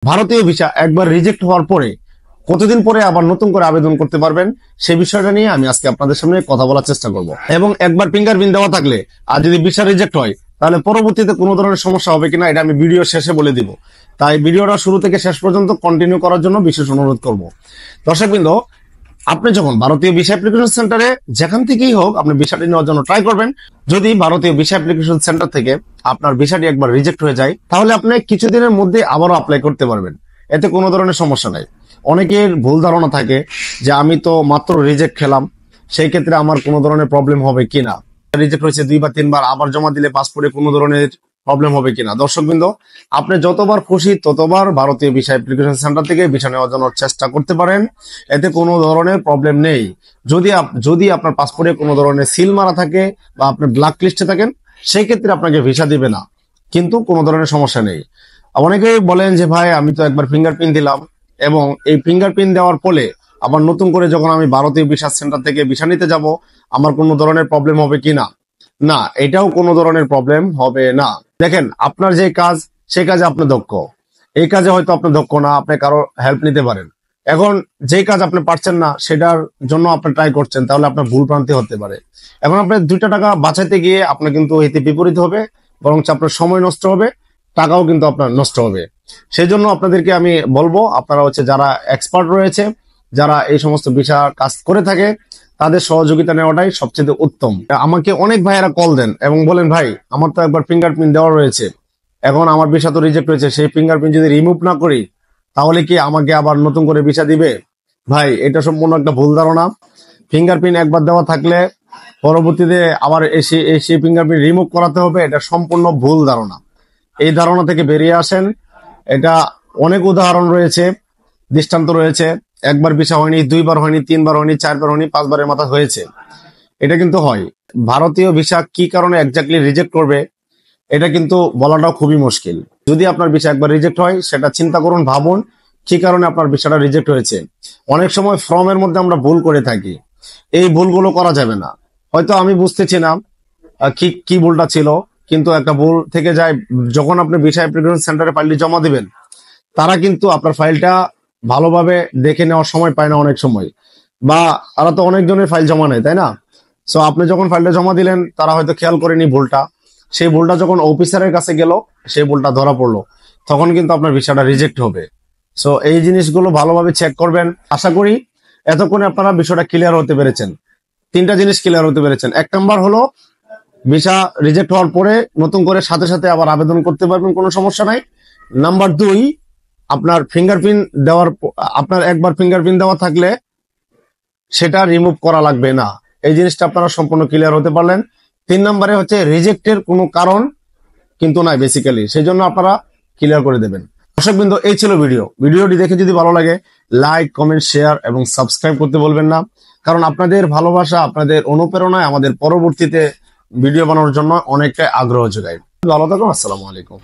ভারতীয় ভিসা একবার রিজেক্ট হওয়ার পরে কতদিন পরে আবার নতুন করে আবেদন করতে পারবেন সেই বিষয়টা নিয়ে আমি আজকে আপনাদের সামনে কথা বলার চেষ্টা করব। এবং একবার ফিঙ্গারপ্রিন্ট দেওয়া থাকলে আর যদি ভিসা রিজেক্ট হয় তাহলে পরবর্তীতে কোনো ধরনের সমস্যা হবে কিনা এটা আমি ভিডিও শেষে বলে দিব। তাই ভিডিওটা শুরু থেকে শেষ পর্যন্ত কন্টিনিউ করার জন্য বিশেষ অনুরোধ করব। দর্শকবৃন্দ, আপনি যখন ভারতীয় ভিসা অ্যাপ্লিকেশন সেন্টারে যেখান থেকেই হোক আপনি ভিসাটি নেওয়ার জন্য ট্রাই করবেন। যদি ভারতীয় ভিসা অ্যাপ্লিকেশন সেন্টার থেকে আপনার ভিসাটি একবার রিজেক্ট হয়ে যায় তাহলে আপনি কিছুদিনের মধ্যে আবারও অ্যাপ্লাই করতে পারবেন, এতে কোনো ধরনের সমস্যা নাই। অনেকের ভুল ধারণা থাকে যে আমি তো মাত্র রিজেক্ট খেলাম, সেই ক্ষেত্রে আমার কোনো ধরনের প্রবলেম হবে কিনা, রিজেক্ট হয়েছে 2 বা 3 বার আবার জমা দিলে পাসপোর্টে কোনো ধরনের প্রবলেম হবে কিনা। দর্শকবৃন্দ, আপনি যতবার খুশি ততবার ভারতীয় ভিসা অ্যাপ্লিকেশন সেন্টার থেকে ভিসা নেওয়ার জন্য চেষ্টা করতে পারেন, এতে কোনো ধরনের প্রবলেম নেই। যদি আপনার পাসপোর্টে কোনো ধরনের সিল মারা থাকে বা আপনি ব্ল্যাক লিস্টে থাকেন সেই ক্ষেত্রে আপনাকে ভিসা দিবে না, কিন্তু কোনো ধরনের সমস্যা নেই। অনেকেই বলেন যে ভাই আমি তো একবার ফিঙ্গারপ্রিন্ট দিলাম এবং এই ফিঙ্গারপ্রিন্ট দেওয়ার ফলে আবার নতুন করে যখন আমি ভারতীয় ভিসা সেন্টার থেকে ভিসা নিতে যাব আমার কোনো ধরনের প্রবলেম হবে কিনা। না, এটাও কোনো ধরনের প্রবলেম হবে না। দেখেন, আপনার যে কাজ সেই কাজে আপনি দক্ষ, এই কাজে হয়তো আপনি দক্ষ না, আপনি কারো হেল্প নিতে পারেন। এখন যে কাজ আপনি পারছেন না সেটার জন্য আপনি ট্রাই করছেন, তাহলে আপনার ভুল ভ্রান্তি হতে পারে। এখন আপনার 2টা টাকা বাঁচাইতে গিয়ে আপনি কিন্তু এতে বিপরীত হবে, বরং আপনার সময় নষ্ট হবে, টাকাও কিন্তু আপনার নষ্ট হবে। সেই জন্য আপনাদেরকে আমি বলবো, আপনারা যারা এক্সপার্ট রয়েছে, যারা এই সমস্ত বিষয় কাজ করে থাকে, তাদের সহযোগিতা নেওয়াটাই সবচেয়ে উত্তম। আমাকে অনেক ভাইয়েরা কল দেন এবং বলেন ভাই আমার তো একবার ফিঙ্গারপ্রিন্ট দেওয়া রয়েছে, এখন আমার ভিসা তো রিজেক্ট হয়েছে, সেই ফিঙ্গারপ্রিন্ট যদি রিমুভ না করি তাহলে কি আমাকে আবার নতুন করে ভিসা দিবে? ভাই, এটা সম্পূর্ণ একটা ভুল ধারণা। ফিঙ্গারপ্রিন্ট একবার দেওয়া থাকলে পরবর্তীতে আবার সেই ফিঙ্গারপ্রিন্ট রিমুভ করাতে হবে, এটা সম্পূর্ণ ভুল ধারণা। এই ধারণা থেকে বেরিয়ে আসেন। এটা অনেক উদাহরণ রয়েছে, দৃষ্টান্ত রয়েছে। একবার ভিসা হয়নি, 2 বার হয়নি, 3 বার হয়নি, 4 বার হয়নি, 5 বারের মাথা হয়েছে। এটা কিন্তু হয়। ভারতীয় ভিসা কি কারণে এক্স্যাক্টলি রিজেক্ট করবে এটা কিন্তু বলাটাও খুবই মুশকিল। যদি আপনার ভিসা একবার রিজেক্ট হয় সেটা চিন্তা করুন, ভাবুন কি কারণে আপনার ভিসাটা রিজেক্ট হয়েছে। অনেক সময় ফর্মের মধ্যে আমরা ভুল করে থাকি, এই ভুলগুলো করা যাবে না। হয়তো আমি বুঝতেছি না কি ভুলটা ছিল, কিন্তু একটা ভুল থেকে যায়। যখন আপনি ভিসা অ্যাপ্লিকেশন সেন্টারে ফাইলটি জমা দিবেন তারা কিন্তু আপনার ফাইলটা ভালোভাবে দেখে নেওয়ার সময় পায় না অনেক সময়, বা তারা তো অনেকজনের ফাইল জমা নেয়, তাই না? সো আপনি যখন ফাইলটা জমা দিলেন তারা হয়তো খেয়াল করেনি ভুলটা, সেই ভুলটা যখন অফিসারের কাছে গেল সেই ভুলটা ধরা পড়লো, তখন কিন্তু আপনার ভিসাটা রিজেক্ট হবে। সো এই জিনিসগুলো ভালোভাবে চেক করবেন। আশা করি এতক্ষণে আপনারা বিষয়টা ক্লিয়ার হতে পেরেছেন। 3টা জিনিস ক্লিয়ার হতে পেরেছেন। 1 নাম্বার হলো ভিসা রিজেক্ট হওয়ার পরে নতুন করে সাথে সাথে আবার আবেদন করতে পারবেন, কোনো সমস্যা নাই। নাম্বার 2, আপনার আপনার একবার ফিঙ্গারপ্রিন্ট দেওয়া থাকলে সেটা রিমুভ করা লাগবে না। এই জিনিসটা আপনারা সম্পূর্ণ ক্লিয়ার হতে পারলেন। 3 নম্বরে রিজেক্টের কোনো কারণ কিন্তু নাই বেসিক্যালি, সেই জন্য আপনারা ক্লিয়ার করে দেবেন। দর্শকবৃন্দ, এই ছিল ভিডিওটি দেখে যদি ভালো লাগে লাইক, কমেন্ট, শেয়ার এবং সাবস্ক্রাইব করতে বলবেন না, কারণ আপনাদের ভালোবাসা, আপনাদের অনুপ্রেরণায় আমাদের পরবর্তীতে ভিডিও বানানোর জন্য অনেকটাই আগ্রহ যোগায়। ভালো থাকুন, আসসালামু আলাইকুম।